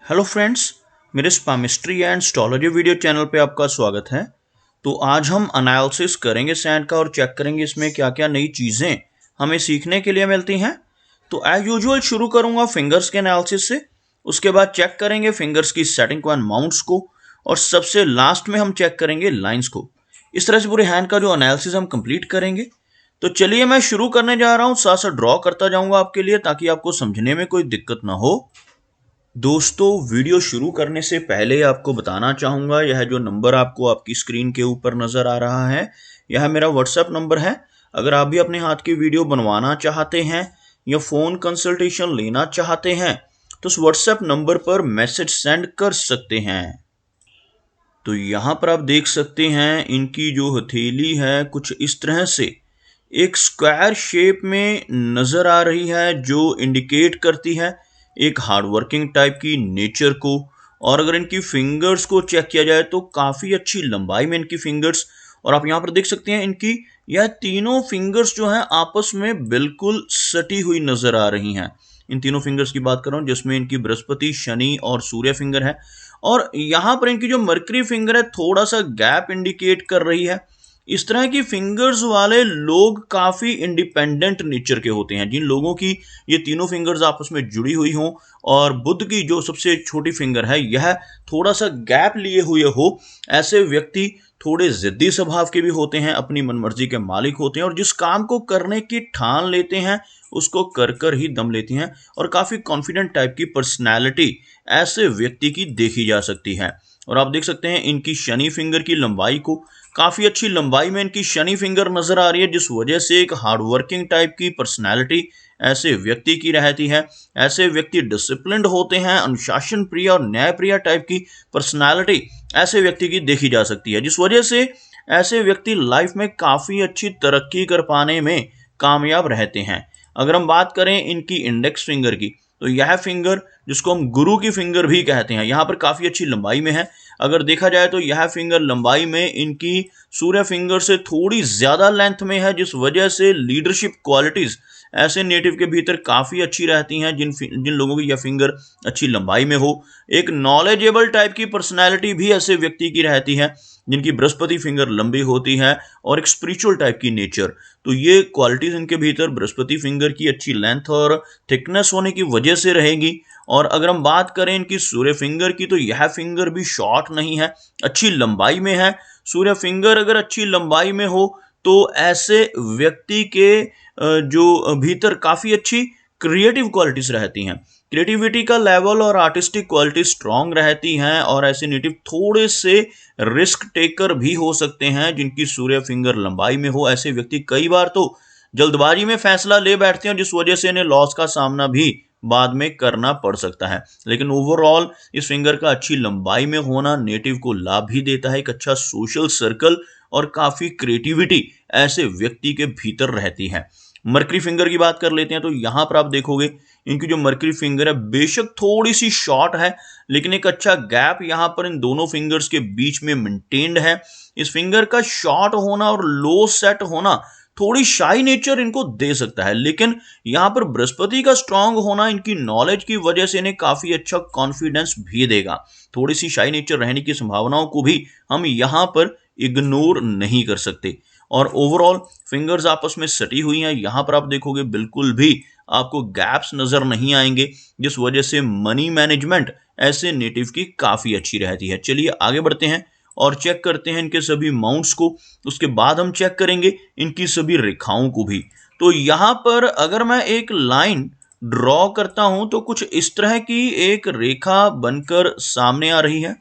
Hello friends, मेरे स्पामिस्ट्री and astrology video channel पे आपका स्वागत है। तो आज हम एनालिसिस करेंगे सैंड का और चेक करेंगे इसमें क्या क्या नई चीज़ें हमें सीखने के लिए मिलती हैं। तो एज यूजुअल शुरू करूंगा फिंगर्स के एनालिसिस से, उसके बाद चेक करेंगे फिंगर्स की सेटिंग को एंड माउंट्स को, और सबसे लास्ट में हम चेक करेंगे लाइन्स को। इस तरह से पूरे हैंड का जो एनालिसिस हम कंप्लीट करेंगे। तो चलिए मैं शुरू करने जा रहा हूँ, साथ साथ ड्रॉ करता जाऊंगा आपके लिए ताकि आपको समझने में कोई दिक्कत ना हो। दोस्तों, वीडियो शुरू करने से पहले आपको बताना चाहूँगा, यह जो नंबर आपको आपकी स्क्रीन के ऊपर नज़र आ रहा है, यह मेरा व्हाट्सएप नंबर है। अगर आप भी अपने हाथ की वीडियो बनवाना चाहते हैं या फ़ोन कंसल्टेशन लेना चाहते हैं तो उस व्हाट्सएप नंबर पर मैसेज सेंड कर सकते हैं। तो यहाँ पर आप देख सकते हैं इनकी जो हथेली है कुछ इस तरह से एक स्क्वायर शेप में नज़र आ रही है, जो इंडिकेट करती है एक हार्डवर्किंग टाइप की नेचर को। और अगर इनकी फिंगर्स को चेक किया जाए तो काफ़ी अच्छी लंबाई में इनकी फिंगर्स, और आप यहाँ पर देख सकते हैं इनकी यह तीनों फिंगर्स जो हैं आपस में बिल्कुल सटी हुई नज़र आ रही हैं। इन तीनों फिंगर्स की बात कर रहा हूँ जिसमें इनकी बृहस्पति, शनि और सूर्य फिंगर है। और यहाँ पर इनकी जो मरकरी फिंगर है थोड़ा सा गैप इंडिकेट कर रही है। इस तरह की फिंगर्स वाले लोग काफ़ी इंडिपेंडेंट नेचर के होते हैं। जिन लोगों की ये तीनों फिंगर्स आपस में जुड़ी हुई हों और बुध की जो सबसे छोटी फिंगर है यह थोड़ा सा गैप लिए हुए हो, ऐसे व्यक्ति थोड़े जिद्दी स्वभाव के भी होते हैं, अपनी मनमर्जी के मालिक होते हैं और जिस काम को करने की ठान लेते हैं उसको कर कर ही दम लेती हैं, और काफ़ी कॉन्फिडेंट टाइप की पर्सनैलिटी ऐसे व्यक्ति की देखी जा सकती है। और आप देख सकते हैं इनकी शनि फिंगर की लंबाई को, काफ़ी अच्छी लंबाई में इनकी शनि फिंगर नज़र आ रही है, जिस वजह से एक हार्डवर्किंग टाइप की पर्सनैलिटी ऐसे व्यक्ति की रहती है। ऐसे व्यक्ति डिसिप्लिन्ड होते हैं, अनुशासन प्रिय और न्याय प्रिय टाइप की पर्सनैलिटी ऐसे व्यक्ति की देखी जा सकती है, जिस वजह से ऐसे व्यक्ति लाइफ में काफ़ी अच्छी तरक्की कर पाने में कामयाब रहते हैं। अगर हम बात करें इनकी इंडेक्स फिंगर की, तो यह फिंगर जिसको हम गुरु की फिंगर भी कहते हैं, यहाँ पर काफ़ी अच्छी लंबाई में है। अगर देखा जाए तो यह फिंगर लंबाई में इनकी सूर्य फिंगर से थोड़ी ज़्यादा लेंथ में है, जिस वजह से लीडरशिप क्वालिटीज़ ऐसे नेटिव के भीतर काफ़ी अच्छी रहती हैं जिन लोगों की यह फिंगर अच्छी लंबाई में हो। एक नॉलेजेबल टाइप की पर्सनैलिटी भी ऐसे व्यक्ति की रहती है जिनकी बृहस्पति फिंगर लंबी होती है, और एक स्पिरिचुअल टाइप की नेचर। तो ये क्वालिटीज़ इनके भीतर बृहस्पति फिंगर की अच्छी लेंथ और थिकनेस होने की वजह से रहेगी। और अगर हम बात करें इनकी सूर्य फिंगर की, तो यह फिंगर भी शॉर्ट नहीं है, अच्छी लंबाई में है। सूर्य फिंगर अगर अच्छी लंबाई में हो तो ऐसे व्यक्ति के जो भीतर काफ़ी अच्छी क्रिएटिव क्वालिटीज़ रहती हैं, क्रिएटिविटी का लेवल और आर्टिस्टिक क्वालिटी स्ट्रांग रहती हैं। और ऐसे नेटिव थोड़े से रिस्क टेकर भी हो सकते हैं जिनकी सूर्य फिंगर लंबाई में हो। ऐसे व्यक्ति कई बार तो जल्दबाजी में फैसला ले बैठते हैं, जिस वजह से इन्हें लॉस का सामना भी बाद में करना पड़ सकता है। लेकिन ओवरऑल इस फिंगर का अच्छी लंबाई में होना नेटिव को लाभ भी देता है। एक अच्छा सोशल सर्कल और काफ़ी क्रिएटिविटी ऐसे व्यक्ति के भीतर रहती है। मरकरी फिंगर की बात कर लेते हैं, तो यहाँ पर आप देखोगे इनकी जो मरकरी फिंगर है बेशक थोड़ी सी शॉर्ट है, लेकिन एक अच्छा गैप यहाँ पर इन दोनों फिंगर्स के बीच में मेंटेन्ड है। इस फिंगर का शॉर्ट होना और लो सेट होना थोड़ी शाई नेचर इनको दे सकता है, लेकिन यहाँ पर बृहस्पति का स्ट्रांग होना इनकी नॉलेज की वजह से इन्हें काफ़ी अच्छा कॉन्फिडेंस भी देगा। थोड़ी सी शाई नेचर रहने की संभावनाओं को भी हम यहाँ पर इग्नोर नहीं कर सकते। और ओवरऑल फिंगर्स आपस में सटी हुई हैं, यहाँ पर आप देखोगे बिल्कुल भी आपको गैप्स नज़र नहीं आएंगे, जिस वजह से मनी मैनेजमेंट ऐसे नेटिव की काफ़ी अच्छी रहती है। चलिए आगे बढ़ते हैं और चेक करते हैं इनके सभी माउंट्स को, उसके बाद हम चेक करेंगे इनकी सभी रेखाओं को भी। तो यहाँ पर अगर मैं एक लाइन ड्रॉ करता हूँ तो कुछ इस तरह की एक रेखा बनकर सामने आ रही है,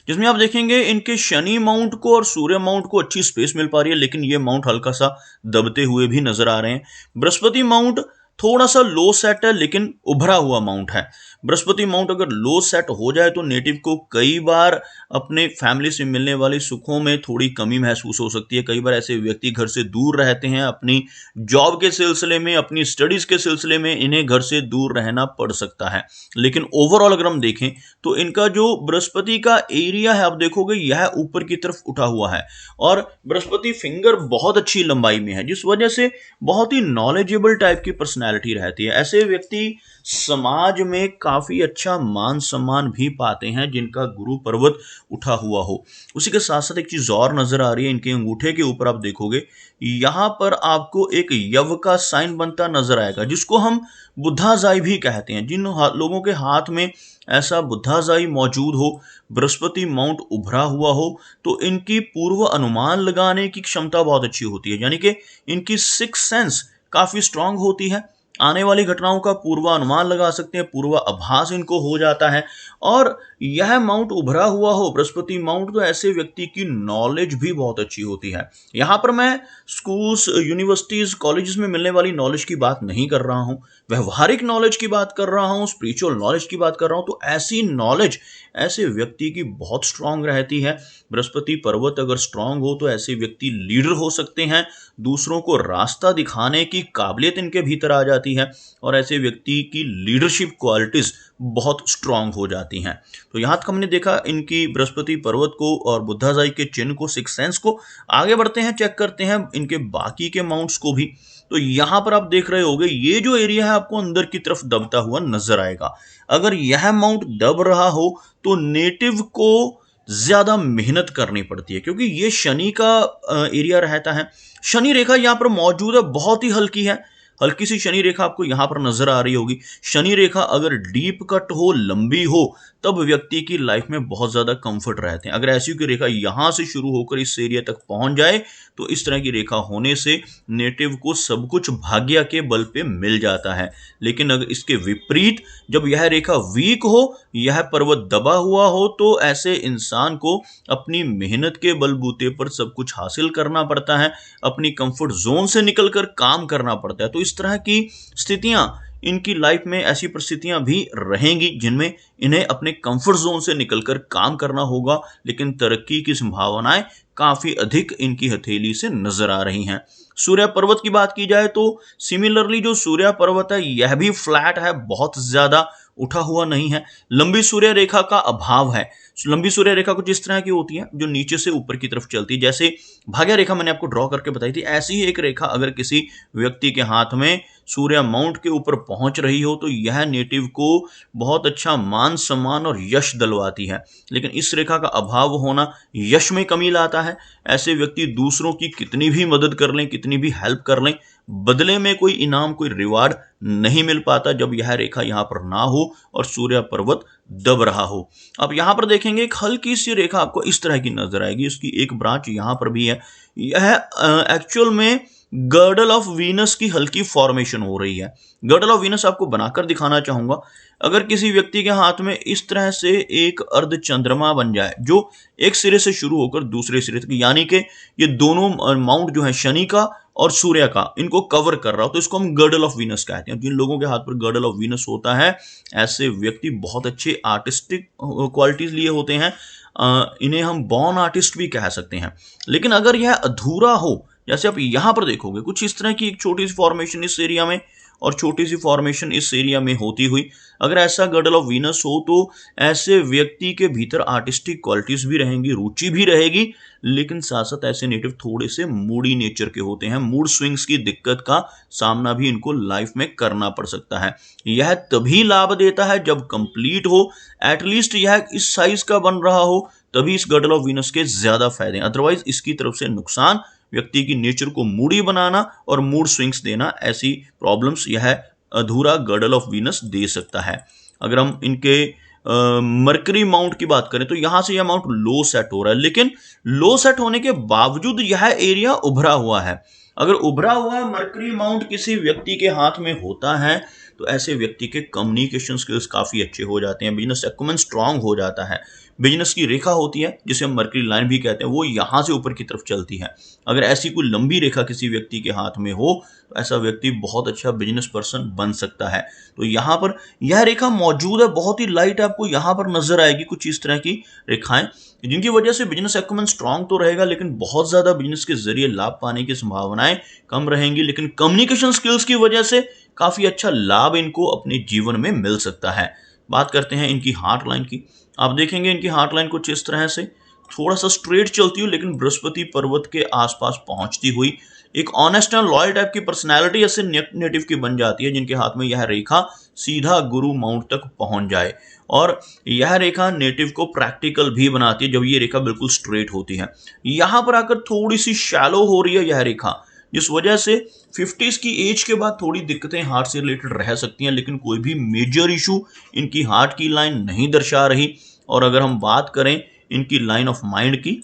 जिसमें आप देखेंगे इनके शनि माउंट को और सूर्य माउंट को अच्छी स्पेस मिल पा रही है, लेकिन ये माउंट हल्का सा दबते हुए भी नजर आ रहे हैं। बृहस्पति माउंट थोड़ा सा लो सेट है, लेकिन उभरा हुआ माउंट है। बृहस्पति माउंट अगर लो सेट हो जाए तो नेटिव को कई बार अपने फैमिली से मिलने वाले सुखों में थोड़ी कमी महसूस हो सकती है। कई बार ऐसे व्यक्ति घर से दूर रहते हैं, अपनी जॉब के सिलसिले में, अपनी स्टडीज के सिलसिले में इन्हें घर से दूर रहना पड़ सकता है। लेकिन ओवरऑल अगर हम देखें तो इनका जो बृहस्पति का एरिया है आप देखोगे यह ऊपर की तरफ उठा हुआ है, और बृहस्पति फिंगर बहुत अच्छी लंबाई में है, जिस वजह से बहुत ही नॉलेजेबल टाइप की पर्सनैलिटी पर्सनैलिटी रहती है। ऐसे व्यक्ति समाज में काफ़ी अच्छा मान सम्मान भी पाते हैं जिनका गुरु पर्वत उठा हुआ हो। उसी के साथ साथ एक चीज़ और नज़र आ रही है, इनके अंगूठे के ऊपर आप देखोगे यहाँ पर आपको एक यव का साइन बनता नजर आएगा, जिसको हम बुद्धाजाई भी कहते हैं। जिन लोगों के हाथ में ऐसा बुद्धाजाई मौजूद हो, बृहस्पति माउंट उभरा हुआ हो, तो इनकी पूर्व अनुमान लगाने की क्षमता बहुत अच्छी होती है, यानी कि इनकी सिक्स सेंस काफ़ी स्ट्रांग होती है। आने वाली घटनाओं का पूर्वानुमान लगा सकते हैं, पूर्वाभास इनको हो जाता है। और यह माउंट उभरा हुआ हो, बृहस्पति माउंट, तो ऐसे व्यक्ति की नॉलेज भी बहुत अच्छी होती है। यहाँ पर मैं स्कूल्स, यूनिवर्सिटीज, कॉलेजेस में मिलने वाली नॉलेज की बात नहीं कर रहा हूँ, व्यवहारिक नॉलेज की बात कर रहा हूँ, स्पिरिचुअल नॉलेज की बात कर रहा हूँ। तो ऐसी नॉलेज ऐसे व्यक्ति की बहुत स्ट्रांग रहती है। बृहस्पति पर्वत अगर स्ट्रांग हो तो ऐसे व्यक्ति लीडर हो सकते हैं, दूसरों को रास्ता दिखाने की काबिलियत इनके भीतर आ जाती है और ऐसे व्यक्ति की लीडरशिप क्वालिटीज बहुत स्ट्रांग हो जाती हैं। तो यहाँ तक हमने देखा इनकी बृहस्पति पर्वत को और बुद्धाजाई के चिन्ह को, सिक्स सेंस को। आगे बढ़ते हैं, चेक करते हैं इनके बाकी के माउंट्स को भी। तो यहाँ पर आप देख रहे होंगे ये जो एरिया है आपको अंदर की तरफ दबता हुआ नजर आएगा। अगर यह माउंट दब रहा हो तो नेटिव को ज्यादा मेहनत करनी पड़ती है, क्योंकि ये शनि का एरिया रहता है। शनि रेखा यहाँ पर मौजूद है, बहुत ही हल्की है, हल्की सी शनि रेखा आपको यहाँ पर नजर आ रही होगी। शनि रेखा अगर डीप कट हो, लंबी हो, तब व्यक्ति की लाइफ में बहुत ज्यादा कंफर्ट रहते हैं। अगर ऐसी कोई रेखा यहाँ से शुरू होकर इस एरिया तक पहुंच जाए तो इस तरह की रेखा होने से नेटिव को सब कुछ भाग्य के बल पे मिल जाता है। लेकिन अगर इसके विपरीत जब यह रेखा वीक हो, यह पर्वत दबा हुआ हो, तो ऐसे इंसान को अपनी मेहनत के बलबूते पर सब कुछ हासिल करना पड़ता है, अपनी कंफर्ट जोन से निकलकर काम करना पड़ता है। तो इस तरह की स्थितियां इनकी लाइफ में, ऐसी परिस्थितियां भी रहेंगी जिनमें इन्हें अपने कंफर्ट जोन से निकलकर काम करना होगा, लेकिन तरक्की की संभावनाएं काफी अधिक इनकी हथेली से नजर आ रही हैं। सूर्य पर्वत की बात की जाए तो सिमिलरली जो सूर्य पर्वत है यह भी फ्लैट है, बहुत ज्यादा उठा हुआ नहीं है। लंबी सूर्य रेखा का अभाव है। लंबी सूर्य रेखा कुछ इस तरह की होती है जो नीचे से ऊपर की तरफ चलती है, जैसे भाग्य रेखा मैंने आपको ड्रॉ करके बताई थी। ऐसी ही एक रेखा अगर किसी व्यक्ति के हाथ में सूर्य माउंट के ऊपर पहुंच रही हो तो यह नेटिव को बहुत अच्छा मान सम्मान और यश दिलवाती है। लेकिन इस रेखा का अभाव होना यश में कमी लाता है। ऐसे व्यक्ति दूसरों की कितनी भी मदद कर लें, कितनी भी हेल्प कर लें, बदले में कोई इनाम, कोई रिवार्ड नहीं मिल पाता जब यह रेखा यहां पर ना हो और सूर्य पर्वत दब रहा हो। अब यहां पर देखेंगे एक हल्की सी रेखा आपको इस तरह की नजर आएगी, उसकी एक ब्रांच यहां पर भी है। यह एक्चुअल में गर्डल ऑफ वीनस की हल्की फॉर्मेशन हो रही है। गर्डल ऑफ वीनस आपको बनाकर दिखाना चाहूंगा। अगर किसी व्यक्ति के हाथ में इस तरह से एक अर्ध चंद्रमा बन जाए जो एक सिरे से शुरू होकर दूसरे सिरे तक, यानी कि ये दोनों माउंट जो है शनि का और सूर्य का, इनको कवर कर रहा हो, तो इसको हम गर्डल ऑफ वीनस कहते हैं। जिन लोगों के हाथ पर गर्डल ऑफ वीनस होता है ऐसे व्यक्ति बहुत अच्छे आर्टिस्टिक क्वालिटीज लिए होते हैं। इन्हें हम बॉर्न आर्टिस्ट भी कह सकते हैं। लेकिन अगर यह अधूरा हो, जैसे आप यहां पर देखोगे कुछ इस तरह की एक छोटी सी फॉर्मेशन इस एरिया में और छोटी सी फॉर्मेशन इस एरिया में होती हुई, अगर ऐसा गर्डल ऑफ वीनस हो तो ऐसे व्यक्ति के भीतर आर्टिस्टिक क्वालिटीज भी रहेंगी, रुचि भी रहेगी, लेकिन साथ साथ ऐसे नेटिव थोड़े से मूडी नेचर के होते हैं। मूड स्विंग्स की दिक्कत का सामना भी इनको लाइफ में करना पड़ सकता है। यह तभी लाभ देता है जब कंप्लीट हो, एटलीस्ट यह इस साइज का बन रहा हो, तभी इस गर्डल ऑफ वीनस के ज्यादा फायदे। अदरवाइज इसकी तरफ से नुकसान, व्यक्ति की नेचर को मूडी बनाना और मूड स्विंग्स देना, ऐसी प्रॉब्लम्स यह अधूरा गर्डल ऑफ वीनस दे सकता है। अगर हम इनके मरकरी माउंट की बात करें तो यहां से यह माउंट लो सेट हो रहा है, लेकिन लो सेट होने के बावजूद यह एरिया उभरा हुआ है। अगर उभरा हुआ मरकरी माउंट किसी व्यक्ति के हाथ में होता है तो ऐसे व्यक्ति के कम्युनिकेशन स्किल्स काफी अच्छे हो जाते हैं, बिजनेस एक्यूमेन स्ट्रांग हो जाता है। बिजनेस की रेखा होती है जिसे हम मरकरी लाइन भी कहते हैं, वो यहां से ऊपर की तरफ चलती है। अगर ऐसी कोई लंबी रेखा किसी व्यक्ति के हाथ में हो तो ऐसा व्यक्ति बहुत अच्छा बिजनेस पर्सन बन सकता है। तो यहाँ पर यह रेखा मौजूद है, बहुत ही लाइट आपको यहाँ पर नजर आएगी कुछ इस तरह की रेखाएं, जिनकी वजह से बिजनेस एक्यूमेन स्ट्रांग तो रहेगा, लेकिन बहुत ज्यादा बिजनेस के जरिए लाभ पाने की संभावनाएं कम रहेंगी। लेकिन कम्युनिकेशन स्किल्स की वजह से काफी अच्छा लाभ इनको अपने जीवन में मिल सकता है। बात करते हैं इनकी हार्ट लाइन की। आप देखेंगे इनकी हार्ट लाइन कुछ इस तरह से थोड़ा सा स्ट्रेट चलती हुई, लेकिन बृहस्पति पर्वत के आसपास पहुंचती हुई, एक ऑनेस्ट एंड लॉयल टाइप की पर्सनैलिटी ऐसे नेटिव की बन जाती है जिनके हाथ में यह रेखा सीधा गुरु माउंट तक पहुंच जाए। और यह रेखा नेटिव को प्रैक्टिकल भी बनाती है जब ये रेखा बिल्कुल स्ट्रेट होती है। यहां पर आकर थोड़ी सी शैलो हो रही है यह रेखा, जिस वजह से 50s की एज के बाद थोड़ी दिक्कतें हार्ट से रिलेटेड रह सकती हैं, लेकिन कोई भी मेजर इशू इनकी हार्ट की लाइन नहीं दर्शा रही। और अगर हम बात करें इनकी लाइन ऑफ माइंड की,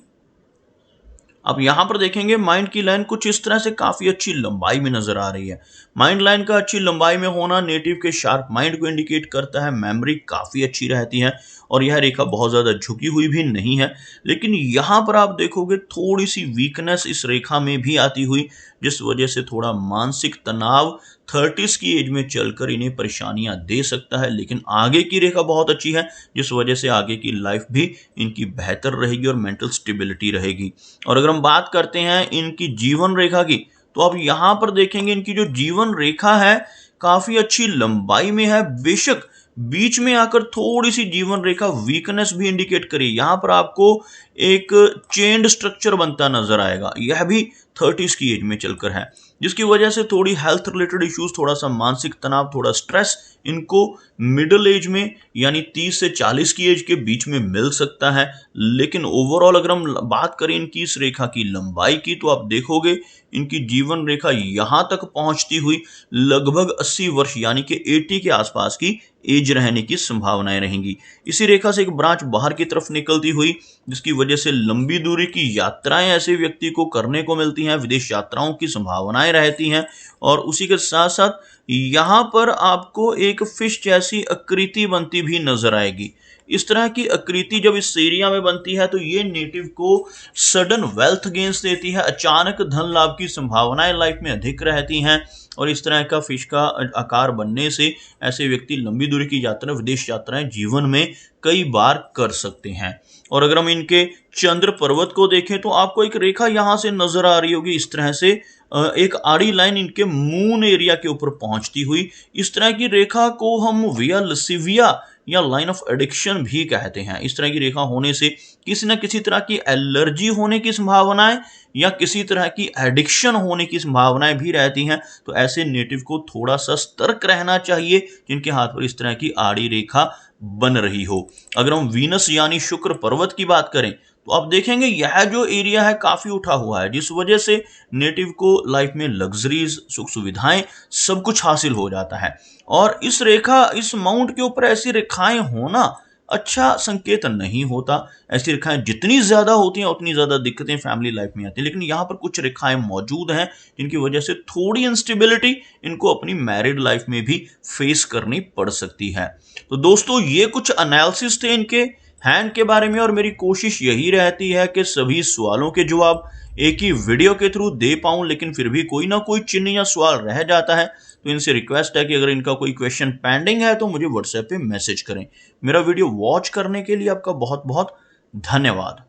अब यहां पर देखेंगे माइंड की लाइन कुछ इस तरह से काफी अच्छी लंबाई में नजर आ रही है। माइंड लाइन का अच्छी लंबाई में होना नेटिव के शार्प माइंड को इंडिकेट करता है। मेमोरी काफी अच्छी रहती है और यह रेखा बहुत ज्यादा झुकी हुई भी नहीं है। लेकिन यहां पर आप देखोगे थोड़ी सी वीकनेस इस रेखा में भी आती हुई, जिस वजह से थोड़ा मानसिक तनाव 30s की एज में चलकर इन्हें परेशानियां दे सकता है। लेकिन आगे की रेखा बहुत अच्छी है, जिस वजह से आगे की लाइफ भी इनकी बेहतर रहेगी और मेंटल स्टेबिलिटी रहेगी। और अगर हम बात करते हैं इनकी जीवन रेखा की, तो अब यहां पर देखेंगे इनकी जो जीवन रेखा है काफी अच्छी लंबाई में है। बेशक बीच में आकर थोड़ी सी जीवन रेखा वीकनेस भी इंडिकेट करी, यहां पर आपको एक चेन्ड स्ट्रक्चर बनता नजर आएगा। यह भी 30s की एज में चलकर है, जिसकी वजह से थोड़ी हेल्थ रिलेटेड इश्यूज, थोड़ा सा मानसिक तनाव, थोड़ा स्ट्रेस इनको मिडिल एज में यानी 30 से 40 की एज के बीच में मिल सकता है। लेकिन ओवरऑल अगर हम बात करें इनकी इस रेखा की लंबाई की, तो आप देखोगे इनकी जीवन रेखा यहां तक पहुंचती हुई लगभग 80 वर्ष यानी कि 80 के आसपास की एज रहने की संभावनाएं रहेंगी। इसी रेखा से एक ब्रांच बाहर की तरफ निकलती हुई, जिसकी वजह से लंबी दूरी की यात्राएं ऐसे व्यक्ति को करने को मिलती हैं, विदेश यात्राओं की संभावनाएं रहती हैं। और उसी के साथ साथ यहां पर आपको एक फिश जैसी आकृति बनती भी नजर आएगी। इस तरह की आकृति जब इस एरिया में बनती है तो ये नेटिव को सडन वेल्थ गेन्स देती है, अचानक धन लाभ की संभावनाएं लाइफ में अधिक रहती हैं। और इस तरह का फिश का आकार बनने से ऐसे व्यक्ति लंबी दूरी की यात्रा, विदेश यात्राएं जीवन में कई बार कर सकते हैं। और अगर हम इनके चंद्र पर्वत को देखें तो आपको एक रेखा यहां से नजर आ रही होगी इस तरह से, एक आड़ी लाइन इनके मून एरिया के ऊपर पहुंचती हुई। इस तरह की रेखा को हम विया लसिविया या लाइन ऑफ एडिक्शन भी कहते हैं। इस तरह की रेखा होने से किसी न किसी तरह की एलर्जी होने की संभावनाएं या किसी तरह की एडिक्शन होने की संभावनाएं भी रहती हैं। तो ऐसे नेटिव को थोड़ा सा सतर्क रहना चाहिए जिनके हाथ पर इस तरह की आड़ी रेखा बन रही हो। अगर हम वीनस यानी शुक्र पर्वत की बात करें तो आप देखेंगे यह जो एरिया है काफी उठा हुआ है, जिस वजह से नेटिव को लाइफ में लग्जरीज, सुख सुविधाएं सब कुछ हासिल हो जाता है। और इस रेखा, इस माउंट के ऊपर ऐसी रेखाएं होना अच्छा संकेत नहीं होता। ऐसी रेखाएं जितनी ज्यादा होती हैं उतनी ज्यादा दिक्कतें फैमिली लाइफ में आती हैं। लेकिन यहाँ पर कुछ रेखाएं मौजूद हैं जिनकी वजह से थोड़ी इंस्टेबिलिटी इनको अपनी मैरिड लाइफ में भी फेस करनी पड़ सकती है। तो दोस्तों ये कुछ एनालिसिस थे इनके हैंड के बारे में, और मेरी कोशिश यही रहती है कि सभी सवालों के जवाब एक ही वीडियो के थ्रू दे पाऊं। लेकिन फिर भी कोई ना कोई चिन्ह या सवाल रह जाता है, तो इनसे रिक्वेस्ट है कि अगर इनका कोई क्वेश्चन पेंडिंग है तो मुझे व्हाट्सएप पे मैसेज करें। मेरा वीडियो वॉच करने के लिए आपका बहुत बहुत धन्यवाद।